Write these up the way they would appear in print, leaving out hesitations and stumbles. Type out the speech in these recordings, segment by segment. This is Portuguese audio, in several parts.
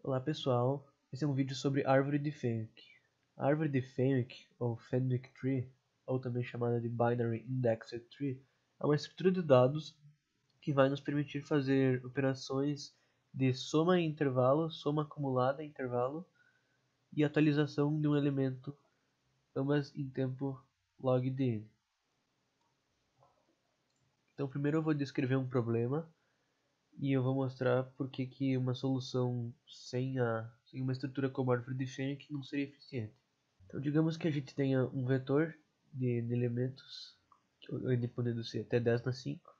Olá pessoal, esse é um vídeo sobre árvore de Fenwick. A árvore de Fenwick, ou Fenwick Tree, ou também chamada de Binary Indexed Tree, é uma estrutura de dados que vai nos permitir fazer operações de soma em intervalo, soma acumulada em intervalo e atualização de um elemento, ambas em tempo log de n. Então primeiro eu vou descrever um problema e eu vou mostrar por que uma solução sem uma estrutura como a árvore de Fenwick não seria eficiente. Então, digamos que a gente tenha um vetor de elementos, n podendo ser até 10 na 5.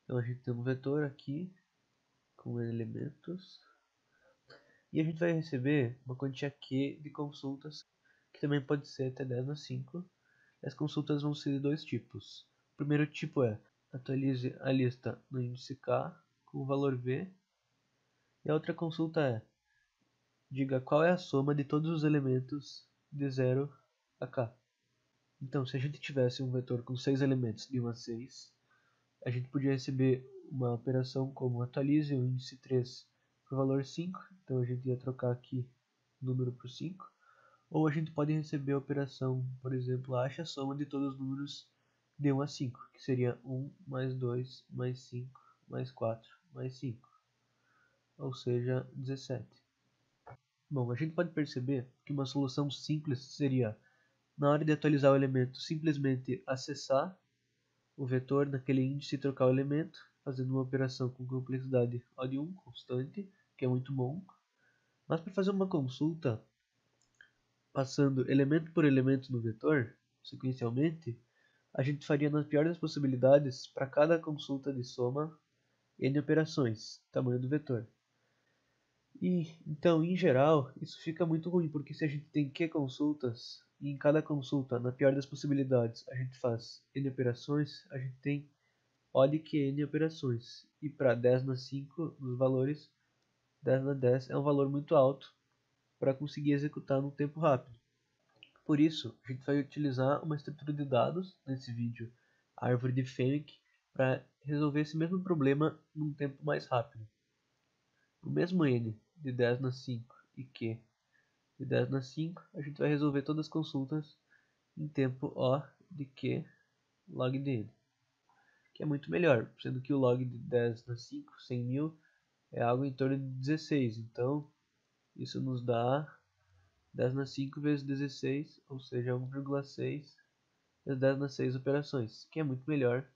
Então, a gente tem um vetor aqui com elementos. E a gente vai receber uma quantia Q de consultas, que também pode ser até 10 na 5. As consultas vão ser de dois tipos. O primeiro tipo é: atualize a lista no índice K com o valor V. E a outra consulta é: diga qual é a soma de todos os elementos de 0 a K. Então, se a gente tivesse um vetor com 6 elementos de 1 a 6, a gente podia receber uma operação como atualize o índice 3 por valor 5, então a gente ia trocar aqui o número por 5, ou a gente pode receber a operação, por exemplo, ache a soma de todos os números de 1 a 5, que seria 1 mais 2 mais 5 mais 4 mais 5, ou seja, 17. Bom, a gente pode perceber que uma solução simples seria, na hora de atualizar o elemento, simplesmente acessar o vetor naquele índice e trocar o elemento, fazendo uma operação com complexidade O de 1 constante, que é muito bom. Mas para fazer uma consulta, passando elemento por elemento no vetor, sequencialmente, a gente faria, na pior das possibilidades, para cada consulta de soma, n operações, tamanho do vetor. E, então, em geral, isso fica muito ruim, porque se a gente tem Q consultas, e em cada consulta, na pior das possibilidades, a gente faz n operações, a gente tem O de que n operações. E para 10 na 5, os valores 10 na 10 é um valor muito alto para conseguir executar num tempo rápido. Por isso, a gente vai utilizar uma estrutura de dados, nesse vídeo, a árvore de Fenwick, para resolver esse mesmo problema num tempo mais rápido. O mesmo n de 10 na 5 e q de 10 na 5, a gente vai resolver todas as consultas em tempo O de q log de n, que é muito melhor, sendo que o log de 10 na 5, 100.000, é algo em torno de 16. Então, isso nos dá 10 na 5 vezes 16, ou seja, 1,6 vezes 10 na 6 operações, que é muito melhor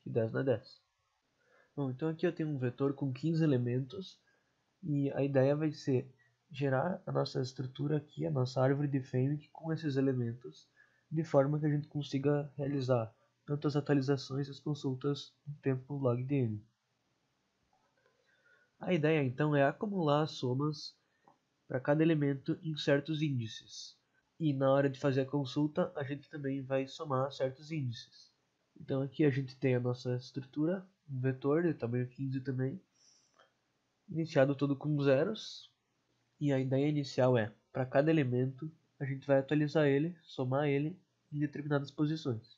que 10 na 10. Bom, então aqui eu tenho um vetor com 15 elementos, e a ideia vai ser gerar a nossa estrutura aqui, a nossa árvore de Fenwick com esses elementos, de forma que a gente consiga realizar tanto as atualizações e as consultas no tempo log de n. A ideia então é acumular as somas para cada elemento em certos índices. E na hora de fazer a consulta, a gente também vai somar certos índices. Então aqui a gente tem a nossa estrutura, um vetor de tamanho 15 também, iniciado todo com zeros. E a ideia inicial é, para cada elemento, a gente vai atualizar ele, somar ele em determinadas posições.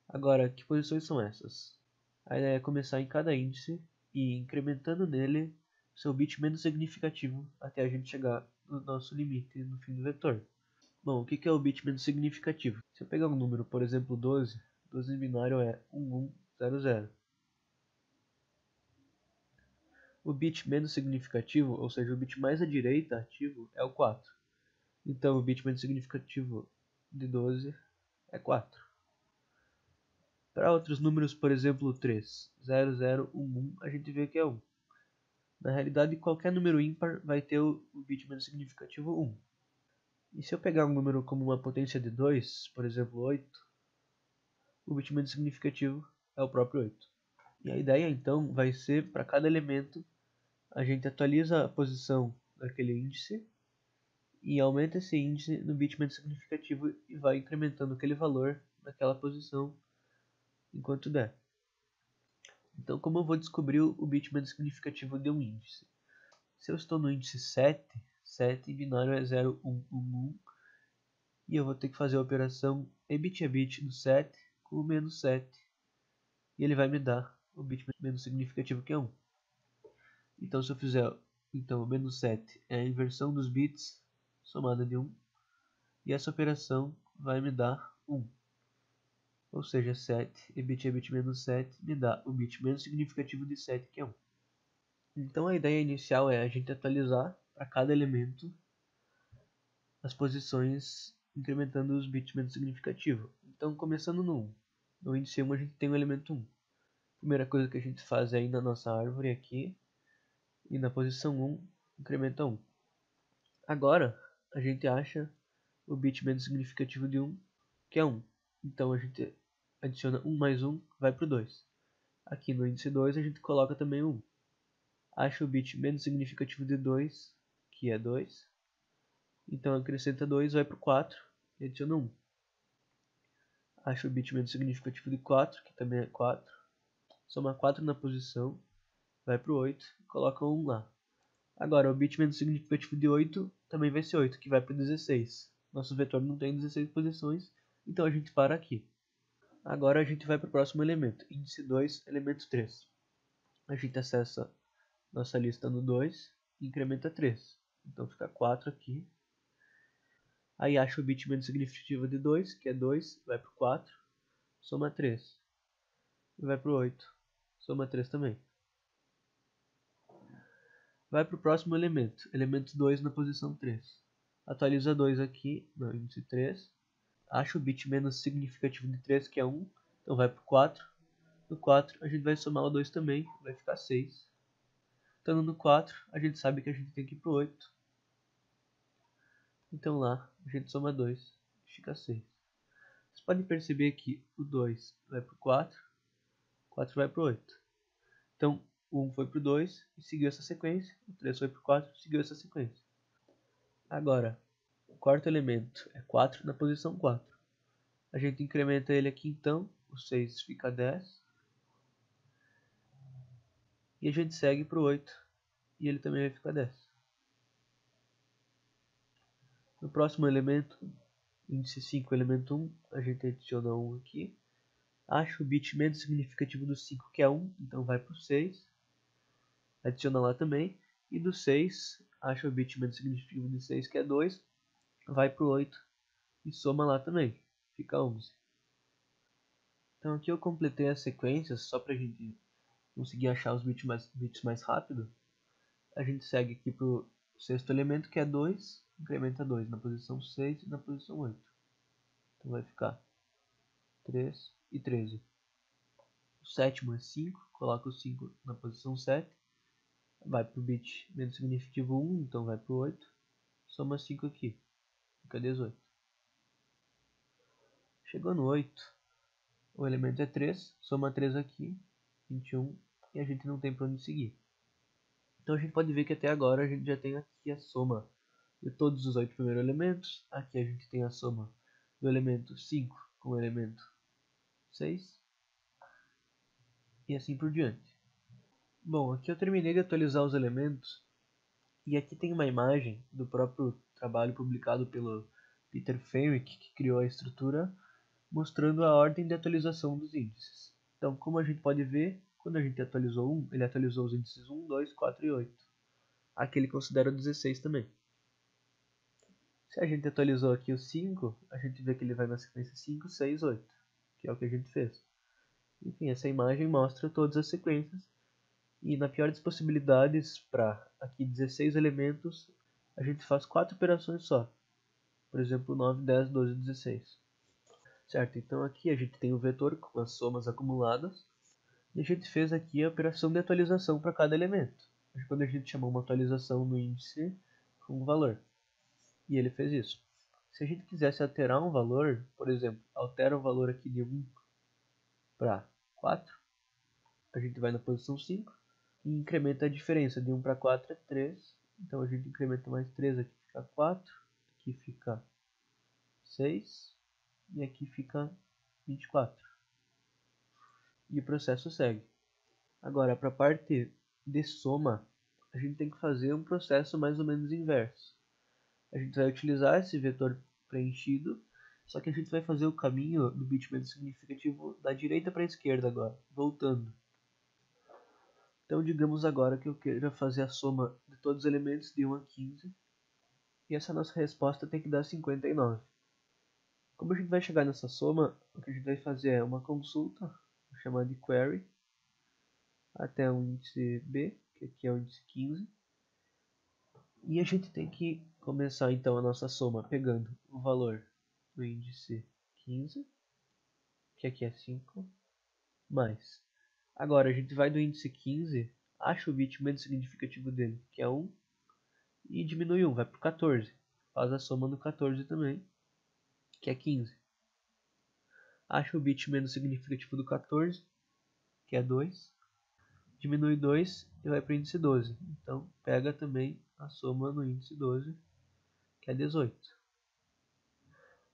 Agora, que posições são essas? A ideia é começar em cada índice e incrementando nele seu bit menos significativo até a gente chegar no nosso limite no fim do vetor. Bom, o que é o bit menos significativo? Se eu pegar um número, por exemplo 12, 12 em binário é 1100. O bit menos significativo, ou seja, o bit mais à direita ativo, é o 4. Então o bit menos significativo de 12 é 4. Para outros números, por exemplo 3, 0011, a gente vê que é 1. Na realidade, qualquer número ímpar vai ter o bit menos significativo 1. E se eu pegar um número como uma potência de 2, por exemplo 8, o bit menos significativo é o próprio 8. E a ideia então vai ser, para cada elemento, a gente atualiza a posição daquele índice e aumenta esse índice no bit menos significativo e vai incrementando aquele valor naquela posição enquanto der. Então, como eu vou descobrir o bit menos significativo de um índice? Se eu estou no índice 7, 7 binário é 0111, e eu vou ter que fazer a operação a bit do 7 com o menos 7, e ele vai me dar o bit menos significativo que é 1. Então, se eu fizer Então, o menos 7 é a inversão dos bits somada de 1. E essa operação vai me dar 1. Ou seja, 7 e bit é bit menos 7 me dá o bit menos significativo de 7, que é 1. Então a ideia inicial é a gente atualizar para cada elemento as posições incrementando os bits menos significativos. Então começando no 1. No índice 1 a gente tem o elemento 1. A primeira coisa que a gente faz é ir na nossa árvore aqui e na posição 1 incrementa 1. Agora a gente acha o bit menos significativo de 1, que é 1. Então a gente adiciona 1 mais 1, vai para o 2. Aqui no índice 2 a gente coloca também 1. Acha o bit menos significativo de 2, que é 2. Então acrescenta 2, vai para o 4 e adiciona 1. Acha o bit menos significativo de 4, que também é 4. Soma 4 na posição, vai para o 8 e coloca 1 lá. Agora o bit menos significativo de 8 também vai ser 8, que vai para o 16. Nosso vetor não tem 16 posições, então a gente para aqui. Agora a gente vai para o próximo elemento, índice 2, elemento 3. A gente acessa nossa lista no 2 e incrementa 3. Então fica 4 aqui. Aí acha o bit menos significativo de 2, que é 2, vai para o 4, soma 3. E vai para o 8, soma 3 também. Vai para o próximo elemento, elemento 2 na posição 3. Atualiza 2 aqui no índice 3. Acha o bit menos significativo de 3, que é 1. Então vai para o 4. No 4 a gente vai somar o 2 também, vai ficar 6. Estando no 4, a gente sabe que a gente tem que ir para o 8. Então lá a gente soma 2, fica 6. Vocês podem perceber que o 2 vai para o 4, o 4 vai para o 8. Então o 1 foi para o 2 e seguiu essa sequência, o 3 foi para o 4 e seguiu essa sequência. Agora, o quarto elemento é 4 na posição 4. A gente incrementa ele aqui então, o 6 fica 10. E a gente segue para o 8 e ele também vai ficar 10. No próximo elemento, índice 5, elemento 1, a gente adiciona 1 aqui. Acha o bit menos significativo do 5, que é 1, então vai para o 6. Adiciona lá também. E do 6, acha o bit menos significativo de 6, que é 2, vai para o 8 e soma lá também, fica 11. Então aqui eu completei as sequências só para a gente conseguir achar os bits mais rápido. A gente segue aqui para o sexto elemento, que é 2, incrementa 2 na posição 6 e na posição 8. Então vai ficar 3 e 13. O sétimo é 5, coloca o 5 na posição 7, vai para o bit menos significativo 1, então vai para o 8, soma 5 aqui, fica 18. Chegou no 8, o elemento é 3, soma 3 aqui, 21, e a gente não tem para onde seguir. Então a gente pode ver que até agora a gente já tem aqui a soma de todos os 8 primeiros elementos. Aqui a gente tem a soma do elemento 5 com o elemento 6 e assim por diante. Bom, aqui eu terminei de atualizar os elementos e aqui tem uma imagem do próprio trabalho publicado pelo Peter Fenwick, que criou a estrutura, mostrando a ordem de atualização dos índices. Então, como a gente pode ver, quando a gente atualizou 1, ele atualizou os índices 1, 2, 4 e 8. Aqui ele considera 16 também. Se a gente atualizou aqui o 5, a gente vê que ele vai na sequência 5, 6, 8, que é o que a gente fez. Enfim, essa imagem mostra todas as sequências. E na pior das possibilidades, para aqui 16 elementos, a gente faz 4 operações só. Por exemplo, 9, 10, 12, 16. Certo, então aqui a gente tem o vetor com as somas acumuladas. E a gente fez aqui a operação de atualização para cada elemento. Quando a gente chamou uma atualização no índice com um valor. E ele fez isso. Se a gente quisesse alterar um valor, por exemplo, altera o valor aqui de 1 para 4, a gente vai na posição 5 e incrementa a diferença de 1 para 4 é 3. Então a gente incrementa mais 3, aqui fica 4, aqui fica 6 e aqui fica 24. E o processo segue. Agora, para a parte de soma, a gente tem que fazer um processo mais ou menos inverso. A gente vai utilizar esse vetor preenchido, só que a gente vai fazer o caminho do bit menos significativo da direita para a esquerda agora, voltando. Então digamos agora que eu queira fazer a soma de todos os elementos de 1 a 15. E essa nossa resposta tem que dar 59. Como a gente vai chegar nessa soma, o que a gente vai fazer é uma consulta, vou chamar de query, até o índice B, que aqui é o índice 15. E a gente tem que começar então a nossa soma pegando o valor do índice 15, que aqui é 5, mais. Agora a gente vai do índice 15, acha o bit menos significativo dele, que é 1, e diminui 1, vai para o 14. Faz a soma no 14 também, que é 15. Acha o bit menos significativo do 14, que é 2. Diminui 2 e vai para o índice 12. Então pega também a soma no índice 12, que é 18.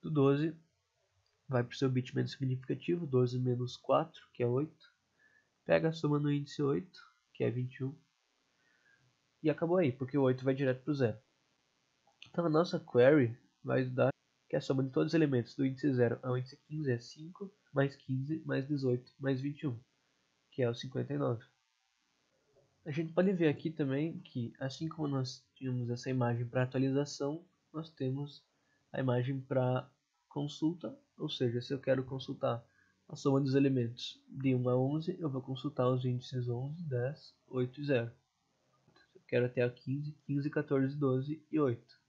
Do 12 vai para o seu bit menos significativo, 12 menos 4, que é 8. Pega a soma no índice 8, que é 21. E acabou aí, porque o 8 vai direto para o 0. Então a nossa query vai dar que a soma de todos os elementos do índice 0 ao índice 15 é 5 mais 15 mais 18 mais 21, que é o 59. A gente pode ver aqui também que, assim como nós tínhamos essa imagem para atualização, nós temos a imagem para consulta, ou seja, se eu quero consultar a soma dos elementos de 1 a 11, eu vou consultar os índices 11, 10, 8 e 0. Se eu quero até a 15, 15, 14, 12 e 8.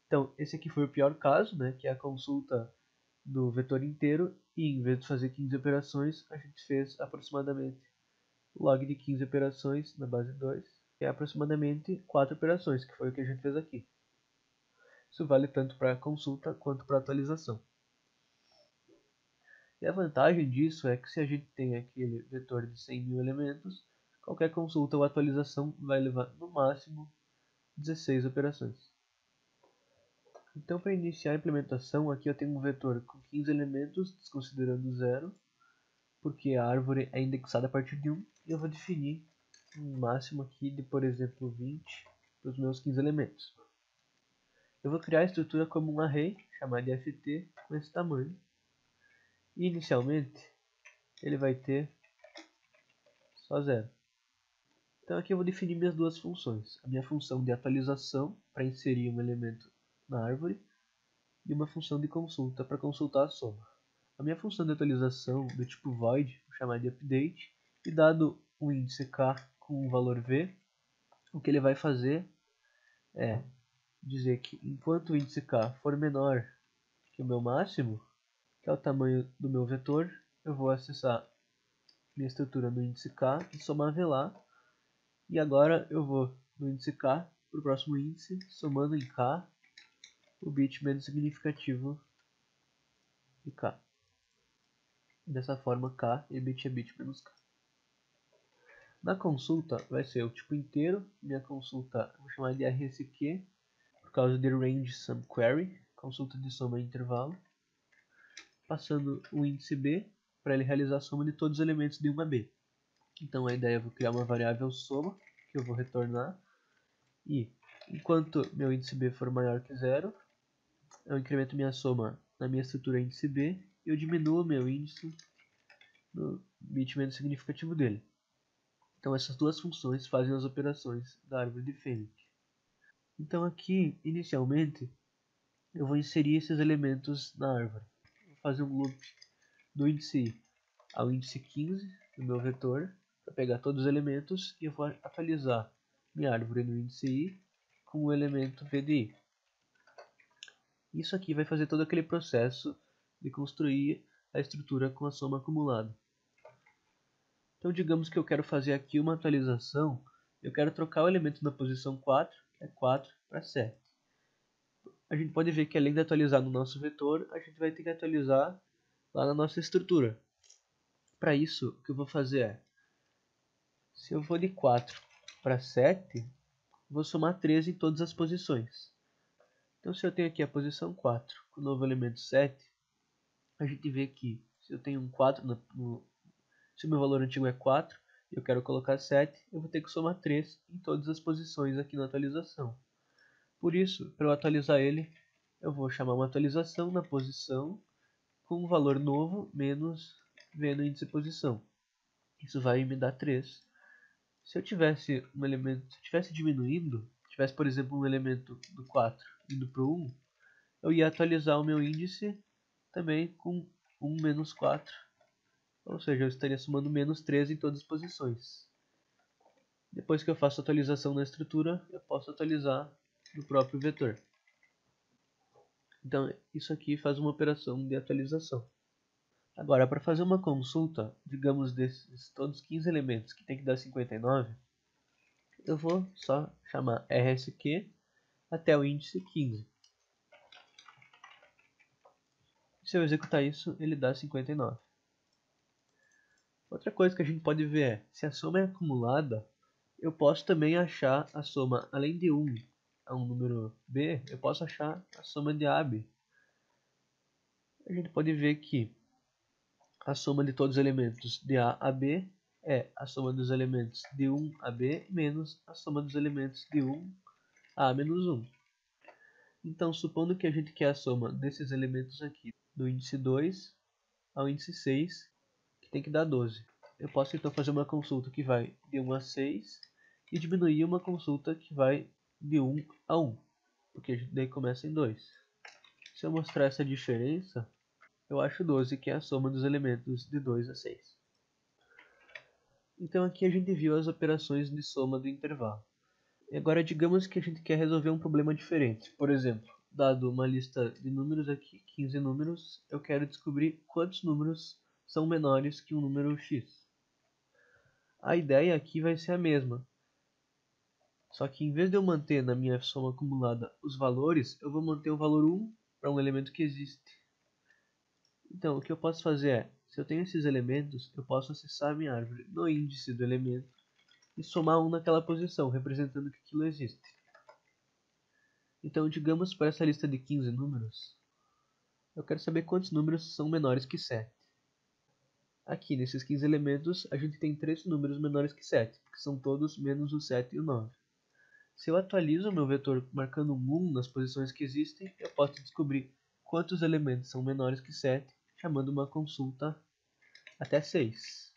Então, esse aqui foi o pior caso, né, que é a consulta do vetor inteiro, e em vez de fazer 15 operações, a gente fez aproximadamente log de 15 operações na base 2, que é aproximadamente 4 operações, que foi o que a gente fez aqui. Isso vale tanto para consulta quanto para atualização. E a vantagem disso é que se a gente tem aquele vetor de 100 mil elementos, qualquer consulta ou atualização vai levar no máximo 16 operações. Então, para iniciar a implementação, aqui eu tenho um vetor com 15 elementos, desconsiderando 0, porque a árvore é indexada a partir de 1, e eu vou definir um máximo aqui de, por exemplo, 20 para os meus 15 elementos. Eu vou criar a estrutura como um array, chamado de ft, com esse tamanho. E inicialmente, ele vai ter só 0. Então aqui eu vou definir minhas duas funções. A minha função de atualização, para inserir um elemento na árvore, e uma função de consulta, para consultar a soma. A minha função de atualização do tipo void, vou chamar de update, e dado um índice k com um valor v, o que ele vai fazer é dizer que enquanto o índice k for menor que o meu máximo, que é o tamanho do meu vetor, eu vou acessar minha estrutura no índice k e somar v lá. E agora eu vou no índice k para o próximo índice, somando em k o bit menos significativo de k. Dessa forma, k e bit é bit menos k. Na consulta vai ser o tipo inteiro. Minha consulta eu vou chamar de rsq, por causa de range sum query, consulta de soma em intervalo. Passando o índice b para ele realizar a soma de todos os elementos de 1 a b. Então a ideia é eu vou criar uma variável soma, que eu vou retornar. E enquanto meu índice b for maior que 0, eu incremento minha soma na minha estrutura índice b e eu diminuo meu índice no bit menos significativo dele. Então essas duas funções fazem as operações da árvore de Fennec. Então aqui, inicialmente, eu vou inserir esses elementos na árvore. Vou fazer um loop do índice i ao índice 15 do meu vetor, para pegar todos os elementos, e eu vou atualizar minha árvore no índice i com o elemento v de i. Isso aqui vai fazer todo aquele processo de construir a estrutura com a soma acumulada. Então digamos que eu quero fazer aqui uma atualização, eu quero trocar o elemento na posição 4, que é 4, para 7. A gente pode ver que além de atualizar no nosso vetor, a gente vai ter que atualizar lá na nossa estrutura. Para isso, o que eu vou fazer é, se eu vou de 4 para 7, vou somar 13 em todas as posições. Então se eu tenho aqui a posição 4 com o novo elemento 7, a gente vê que se eu tenho um 4 se o meu valor antigo é 4 e eu quero colocar 7, eu vou ter que somar 3 em todas as posições aqui na atualização. Por isso, para eu atualizar ele, eu vou chamar uma atualização na posição com um valor novo menos v no índice posição. Isso vai me dar 3. Se eu tivesse um elemento, se eu estivesse diminuindo, tivesse, por exemplo, um elemento do 4 indo para o 1, eu ia atualizar o meu índice também com 1 menos 4. Ou seja, eu estaria somando menos 3 em todas as posições. Depois que eu faço a atualização na estrutura, eu posso atualizar no próprio vetor. Então, isso aqui faz uma operação de atualização. Agora, para fazer uma consulta, digamos, desses todos 15 elementos que tem que dar 59, eu vou só chamar RSQ até o índice 15. Se eu executar isso, ele dá 59. Outra coisa que a gente pode ver é, se a soma é acumulada, eu posso também achar a soma, além de 1 a um número B, eu posso achar a soma de AB. A gente pode ver que a soma de todos os elementos de A a B é a soma dos elementos de 1 a B menos a soma dos elementos de 1 a menos 1. Então, supondo que a gente quer a soma desses elementos aqui, do índice 2 ao índice 6, que tem que dar 12. Eu posso então fazer uma consulta que vai de 1 a 6 e diminuir uma consulta que vai de 1 a 1, porque daí começa em 2. Se eu mostrar essa diferença, eu acho 12, que é a soma dos elementos de 2 a 6. Então aqui a gente viu as operações de soma do intervalo. E agora digamos que a gente quer resolver um problema diferente. Por exemplo, dado uma lista de números aqui, 15 números, eu quero descobrir quantos números são menores que um número x. A ideia aqui vai ser a mesma. Só que em vez de eu manter na minha soma acumulada os valores, eu vou manter o valor 1 para um elemento que existe. Então, o que eu posso fazer é, se eu tenho esses elementos, eu posso acessar a minha árvore no índice do elemento e somar 1 naquela posição, representando que aquilo existe. Então, digamos para essa lista de 15 números, eu quero saber quantos números são menores que 7. Aqui, nesses 15 elementos, a gente tem 3 números menores que 7, que são todos menos o 7 e o 9. Se eu atualizo o meu vetor marcando um 1 nas posições que existem, eu posso descobrir quantos elementos são menores que 7, chamando uma consulta até 6.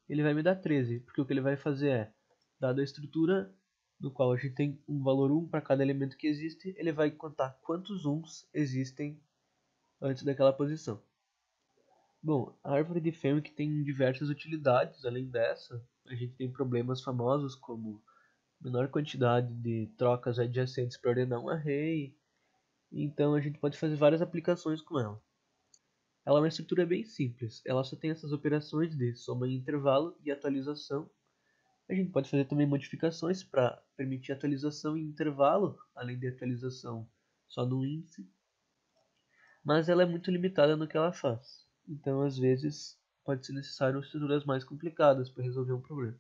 Ele vai me dar 13, porque o que ele vai fazer é, dada a estrutura no qual a gente tem um valor 1 para cada elemento que existe, ele vai contar quantos 1s existem antes daquela posição. Bom, a árvore de Fenwick tem diversas utilidades. Além dessa, a gente tem problemas famosos como menor quantidade de trocas adjacentes para ordenar um array. Então a gente pode fazer várias aplicações com ela. Ela é uma estrutura bem simples. Ela só tem essas operações de soma em intervalo e atualização. A gente pode fazer também modificações para permitir atualização em intervalo, além de atualização só no índice. Mas ela é muito limitada no que ela faz. Então, às vezes, pode ser necessário estruturas mais complicadas para resolver um problema.